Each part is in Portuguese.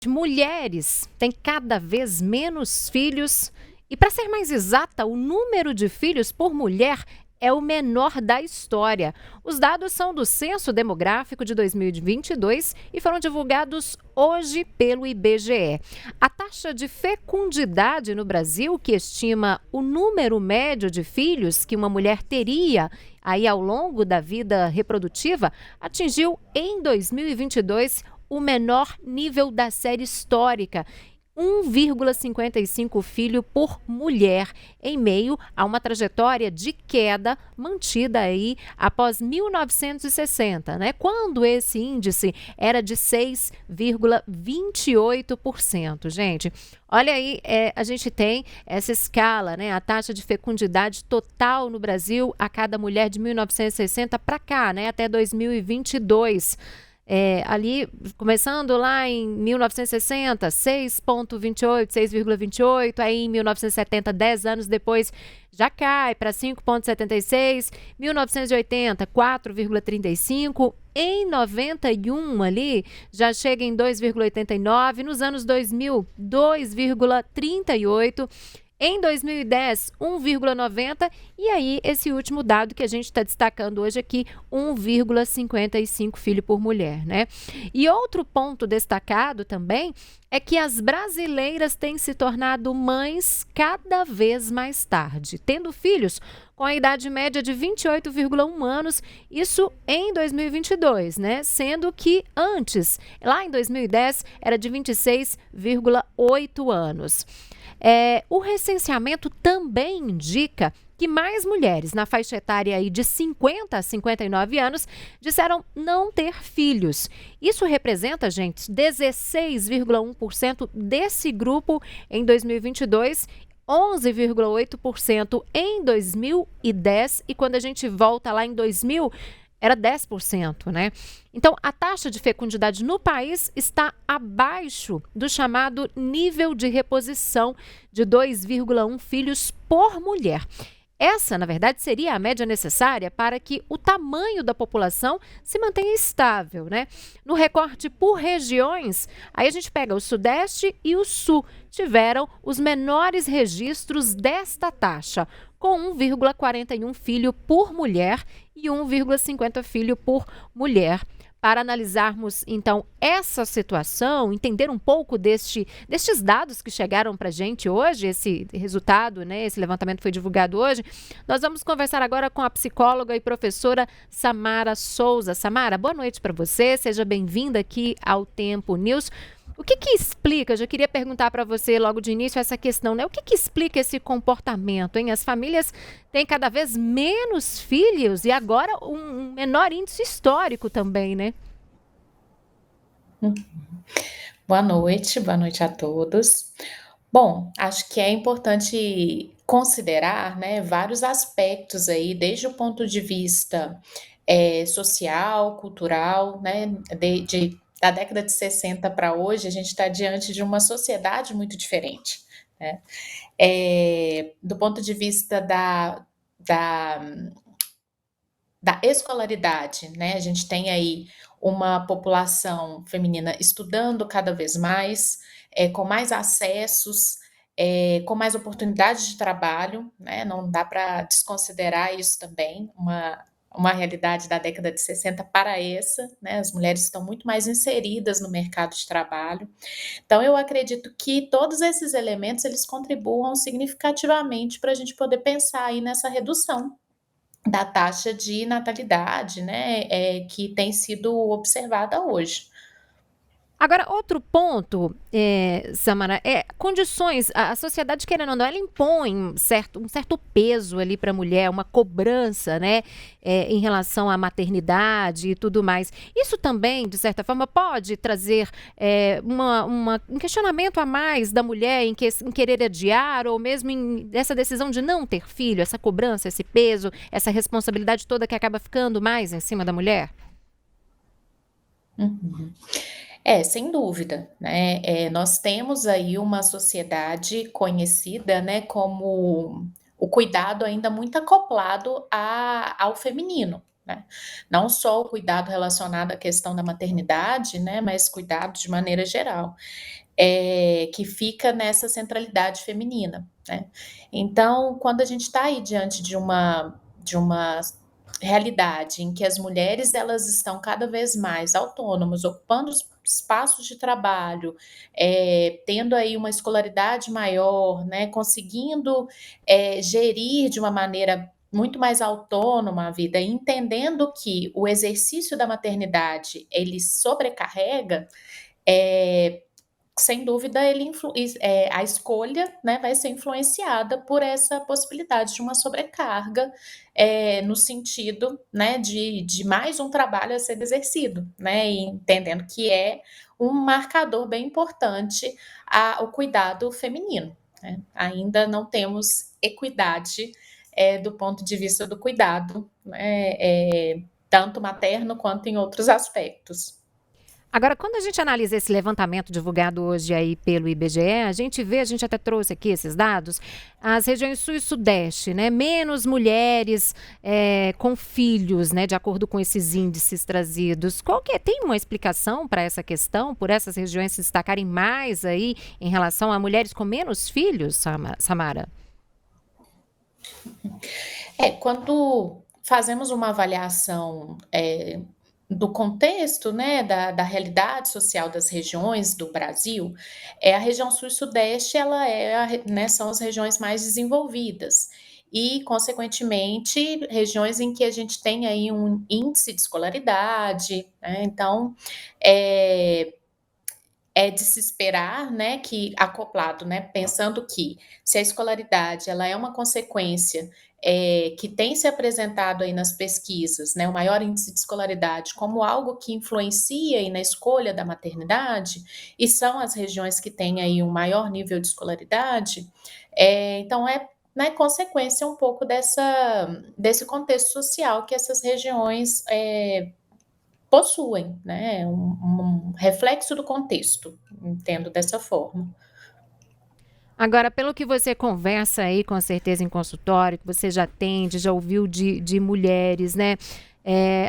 Mulheres têm cada vez menos filhos e, para ser mais exata, o número de filhos por mulher é o menor da história. Os dados são do Censo Demográfico de 2022 e foram divulgados hoje pelo IBGE. A taxa de fecundidade no Brasil, que estima o número médio de filhos que uma mulher teria aí ao longo da vida reprodutiva, atingiu em 2022 o menor nível da série histórica, 1,55 filho por mulher, em meio a uma trajetória de queda mantida aí após 1960, né? Quando esse índice era de 6,28%. Gente, olha aí, a gente tem essa escala, né? A taxa de fecundidade total no Brasil a cada mulher de 1960 para cá, né? Até 2022. Ali, começando lá em 1960, 6,28, 6,28, aí em 1970, 10 anos depois, já cai para 5,76, 1980, 4,35, em 91 ali, já chega em 2,89, nos anos 2000, 2,38, em 2010, 1,90 e aí esse último dado que a gente está destacando hoje aqui, 1,55 filho por mulher, né? E outro ponto destacado também é que as brasileiras têm se tornado mães cada vez mais tarde, tendo filhos com a idade média de 28,1 anos, isso em 2022, né? Sendo que antes, lá em 2010, era de 26,8 anos. O recenseamento também indica que mais mulheres na faixa etária aí de 50 a 59 anos disseram não ter filhos. Isso representa, gente, 16,1% desse grupo em 2022, 11,8% em 2010 e quando a gente volta lá em 2000 era 10%, né? Então, a taxa de fecundidade no país está abaixo do chamado nível de reposição de 2,1 filhos por mulher. Essa, na verdade, seria a média necessária para que o tamanho da população se mantenha estável, né? No recorte por regiões, aí a gente pega o Sudeste e o Sul, tiveram os menores registros desta taxa, com 1,41 filho por mulher e 1,50 filho por mulher. Para analisarmos, então, essa situação, entender um pouco destes dados que chegaram para a gente hoje, esse resultado, né, esse levantamento foi divulgado hoje, nós vamos conversar agora com a psicóloga e professora Samara Souza. Samara, boa noite para você, seja bem-vinda aqui ao Tempo News. O que explica, já queria perguntar para você logo de início essa questão, né? O que explica esse comportamento, hein? As famílias têm cada vez menos filhos e agora um menor índice histórico também, né? Boa noite a todos. Bom, acho que é importante considerar, né, vários aspectos aí, desde o ponto de vista social, cultural, né, da década de 60 para hoje, a gente está diante de uma sociedade muito diferente, né? Do ponto de vista da, da escolaridade, né? A gente tem aí uma população feminina estudando cada vez mais, com mais acessos, com mais oportunidades de trabalho, né? Não dá para desconsiderar isso também, uma realidade da década de 60 para essa, né? As mulheres estão muito mais inseridas no mercado de trabalho. Então, eu acredito que todos esses elementos eles contribuam significativamente para a gente poder pensar aí nessa redução da taxa de natalidade, né, que tem sido observada hoje. Agora, outro ponto, Samara, condições. A sociedade, querendo ou não, ela impõe um certo peso ali para a mulher, uma cobrança, né, em relação à maternidade e tudo mais. Isso também, de certa forma, pode trazer um questionamento a mais da mulher em querer adiar ou mesmo essa decisão de não ter filho, essa cobrança, esse peso, essa responsabilidade toda que acaba ficando mais em cima da mulher? Uhum. Sem dúvida, né, nós temos aí uma sociedade conhecida, né, como o cuidado ainda muito acoplado ao feminino, né. Não só o cuidado relacionado à questão da maternidade, né, mas cuidado de maneira geral, que fica nessa centralidade feminina, né. Então, quando a gente está aí diante de uma realidade em que as mulheres elas estão cada vez mais autônomas, ocupando os espaços de trabalho, tendo aí uma escolaridade maior, né, conseguindo, gerir de uma maneira muito mais autônoma a vida, entendendo que o exercício da maternidade ele sobrecarrega, eh, sem dúvida a escolha, né, vai ser influenciada por essa possibilidade de uma sobrecarga, no sentido, né, de mais um trabalho a ser exercido, né, e entendendo que é um marcador bem importante o cuidado feminino, né. Ainda não temos equidade, do ponto de vista do cuidado, né, tanto materno quanto em outros aspectos. Agora, quando a gente analisa esse levantamento divulgado hoje aí pelo IBGE, a gente até trouxe aqui esses dados, as regiões sul e sudeste, né, menos mulheres com filhos, né, de acordo com esses índices trazidos. Tem uma explicação para essa questão, por essas regiões se destacarem mais aí em relação a mulheres com menos filhos, Samara? Quando fazemos uma avaliação, do contexto, né, da realidade social das regiões do Brasil, a região sul e sudeste ela né, são as regiões mais desenvolvidas e, consequentemente, regiões em que a gente tem aí um índice de escolaridade, né, então, eh é de se esperar, né, que acoplado, né, pensando que se a escolaridade ela é uma consequência, que tem se apresentado aí nas pesquisas, né, o maior índice de escolaridade como algo que influencia aí na escolha da maternidade, e são as regiões que têm aí um maior nível de escolaridade, então né, consequência um pouco desse contexto social que essas regiões, possuem, né, um reflexo do contexto, entendo dessa forma. Agora, pelo que você conversa aí, com certeza em consultório, que você já atende, já ouviu de mulheres, né?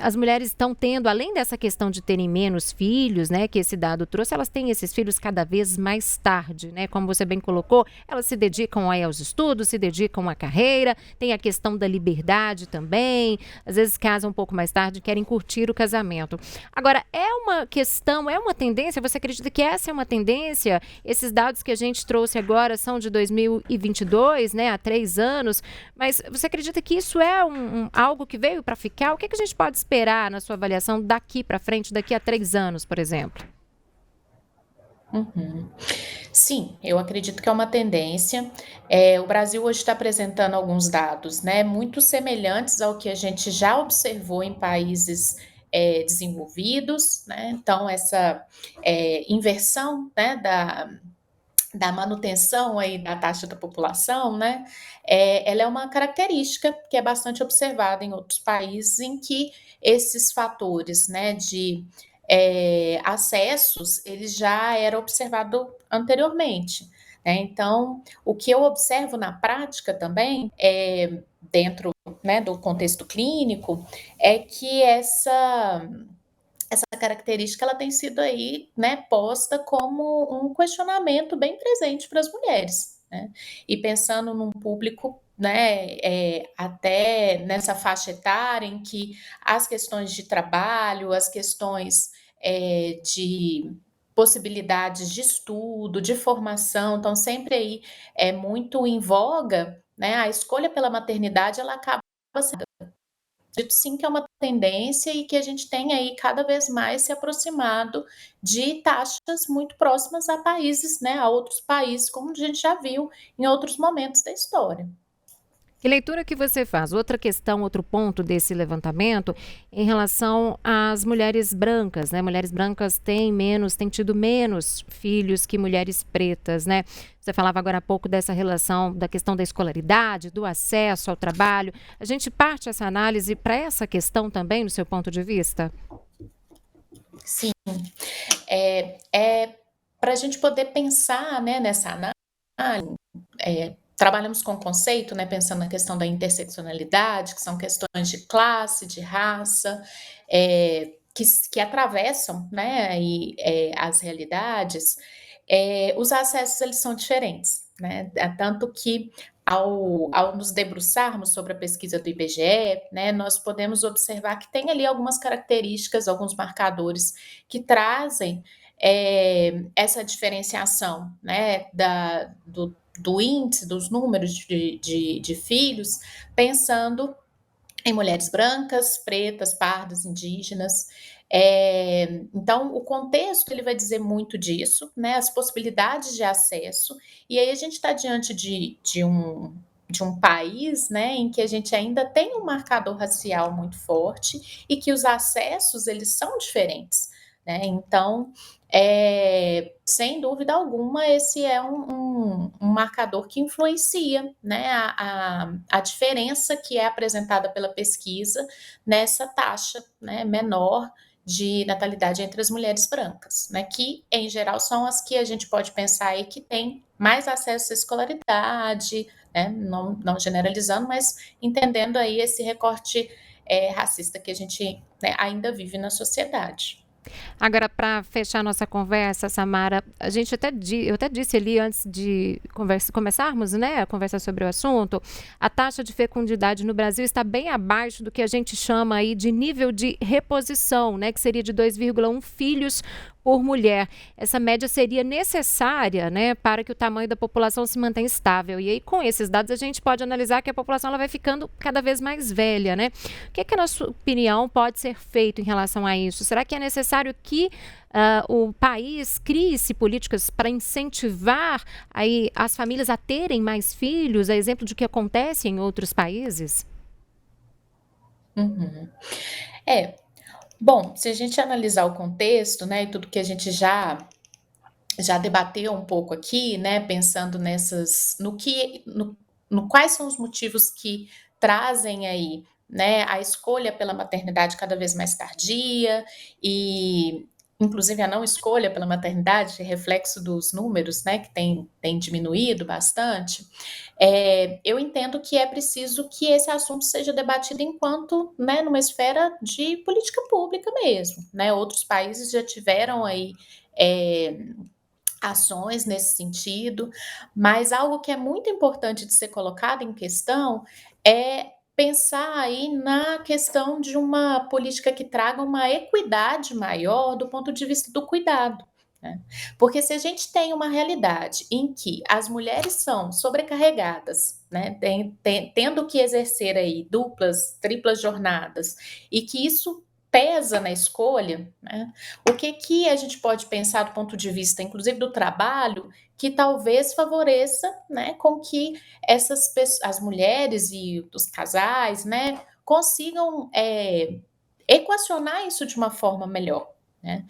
As mulheres estão tendo, além dessa questão de terem menos filhos, né, que esse dado trouxe, elas têm esses filhos cada vez mais tarde, né? Como você bem colocou, elas se dedicam aí aos estudos, se dedicam à carreira, tem a questão da liberdade também, às vezes casam um pouco mais tarde, querem curtir o casamento. Agora, é uma questão, é uma tendência, você acredita que essa é uma tendência? Esses dados que a gente trouxe agora são de 2022, né, há 3 anos, mas você acredita que isso é algo que veio para ficar? O que a gente pode esperar na sua avaliação daqui para frente, daqui a 3 anos, por exemplo? Uhum. Sim, eu acredito que é uma tendência. O Brasil hoje está apresentando alguns dados, né, muito semelhantes ao que a gente já observou em países, desenvolvidos, né, então essa, inversão, né, da manutenção aí da taxa da população, né, ela é uma característica que é bastante observada em outros países em que esses fatores, né, de, acessos, eles já era observado anteriormente, né. Então, o que eu observo na prática também, dentro, né, do contexto clínico, é que essa característica ela tem sido aí, né, posta como um questionamento bem presente para as mulheres, né. E pensando num público, né, até nessa faixa etária em que as questões de trabalho, as questões, de possibilidades de estudo, de formação, estão sempre aí, muito em voga, né, a escolha pela maternidade ela acaba sendo acredito sim que é uma tendência e que a gente tem aí cada vez mais se aproximado de taxas muito próximas a países, né, a outros países, como a gente já viu em outros momentos da história. Que leitura que você faz? Outra questão, outro ponto desse levantamento em relação às mulheres brancas, né? Mulheres brancas têm tido menos filhos que mulheres pretas, né? Você falava agora há pouco dessa relação, da questão da escolaridade, do acesso ao trabalho. A gente parte essa análise para essa questão também, no seu ponto de vista? Sim, para a gente poder pensar, né, nessa análise, trabalhamos com conceito, né, pensando na questão da interseccionalidade, que são questões de classe, de raça, que atravessam, né, aí, as realidades, os acessos eles são diferentes, né, tanto que ao nos debruçarmos sobre a pesquisa do IBGE, né, nós podemos observar que tem ali algumas características, alguns marcadores que trazem essa diferenciação, né, do índice, dos números de filhos, pensando em mulheres brancas, pretas, pardas, indígenas. Então, o contexto ele vai dizer muito disso, né, as possibilidades de acesso, e aí a gente está diante de um país, né, em que a gente ainda tem um marcador racial muito forte e que os acessos eles são diferentes, né? Então, sem dúvida alguma, esse é um marcador que influencia, né, a diferença que é apresentada pela pesquisa nessa taxa, né, menor de natalidade entre as mulheres brancas, né, que em geral são as que a gente pode pensar aí que têm mais acesso à escolaridade, né, não generalizando, mas entendendo aí esse recorte racista que a gente, né, ainda vive na sociedade. Agora, para fechar nossa conversa, Samara, eu até disse ali antes de começarmos, né, a conversa sobre o assunto, a taxa de fecundidade no Brasil está bem abaixo do que a gente chama aí de nível de reposição, né, que seria de 2,1 filhos por mulher. Essa média seria necessária, né, para que o tamanho da população se mantenha estável. E aí, com esses dados, a gente pode analisar que a população ela vai ficando cada vez mais velha, né? O que, na sua opinião, pode ser feito em relação a isso? Será que é necessário que o país crie-se políticas para incentivar aí as famílias a terem mais filhos, a exemplo de que acontece em outros países? Uhum. É, bom, se a gente analisar o contexto, né, e tudo que a gente já debateu um pouco aqui, né, pensando nessas, no quais são os motivos que trazem aí, né, a escolha pela maternidade cada vez mais tardia e, inclusive, a não escolha pela maternidade, reflexo dos números, né, que tem diminuído bastante. Eu entendo que é preciso que esse assunto seja debatido enquanto, né, numa esfera de política pública mesmo, né? Outros países já tiveram aí ações nesse sentido, mas algo que é muito importante de ser colocado em questão é pensar aí na questão de uma política que traga uma equidade maior do ponto de vista do cuidado, né? Porque se a gente tem uma realidade em que as mulheres são sobrecarregadas, né, tendo que exercer aí duplas, triplas jornadas, e que isso pesa na escolha, né? O que a gente pode pensar do ponto de vista, inclusive, do trabalho, que talvez favoreça, né, com que as mulheres e os casais, né, consigam equacionar isso de uma forma melhor, né?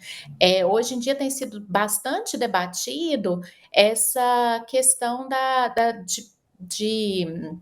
Hoje em dia tem sido bastante debatido essa questão de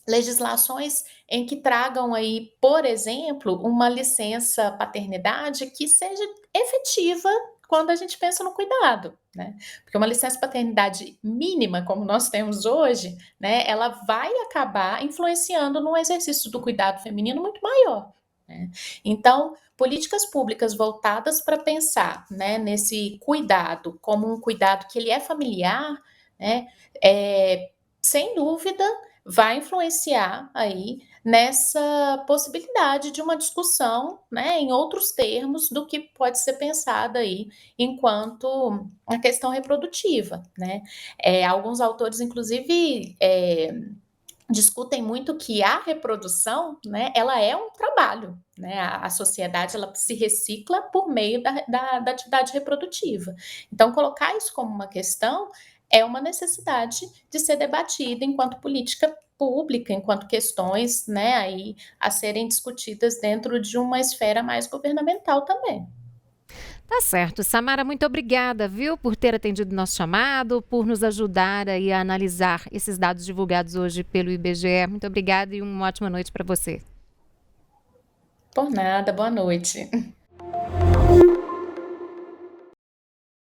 legislações em que tragam aí, por exemplo, uma licença paternidade que seja efetiva quando a gente pensa no cuidado, né? Porque uma licença paternidade mínima, como nós temos hoje, né, ela vai acabar influenciando no exercício do cuidado feminino muito maior, né? Então, políticas públicas voltadas para pensar, né, nesse cuidado como um cuidado que ele é familiar, né, sem dúvida vai influenciar aí nessa possibilidade de uma discussão, né, em outros termos do que pode ser pensada aí enquanto a questão reprodutiva, né? Alguns autores, inclusive, discutem muito que a reprodução, né, ela é um trabalho, né? A sociedade ela se recicla por meio da atividade reprodutiva. Então, colocar isso como uma questão é uma necessidade de ser debatida enquanto política pública, enquanto questões, né, aí a serem discutidas dentro de uma esfera mais governamental também. Tá certo. Samara, muito obrigada, viu, por ter atendido nosso chamado, por nos ajudar aí a analisar esses dados divulgados hoje pelo IBGE. Muito obrigada e uma ótima noite para você. Por nada, boa noite.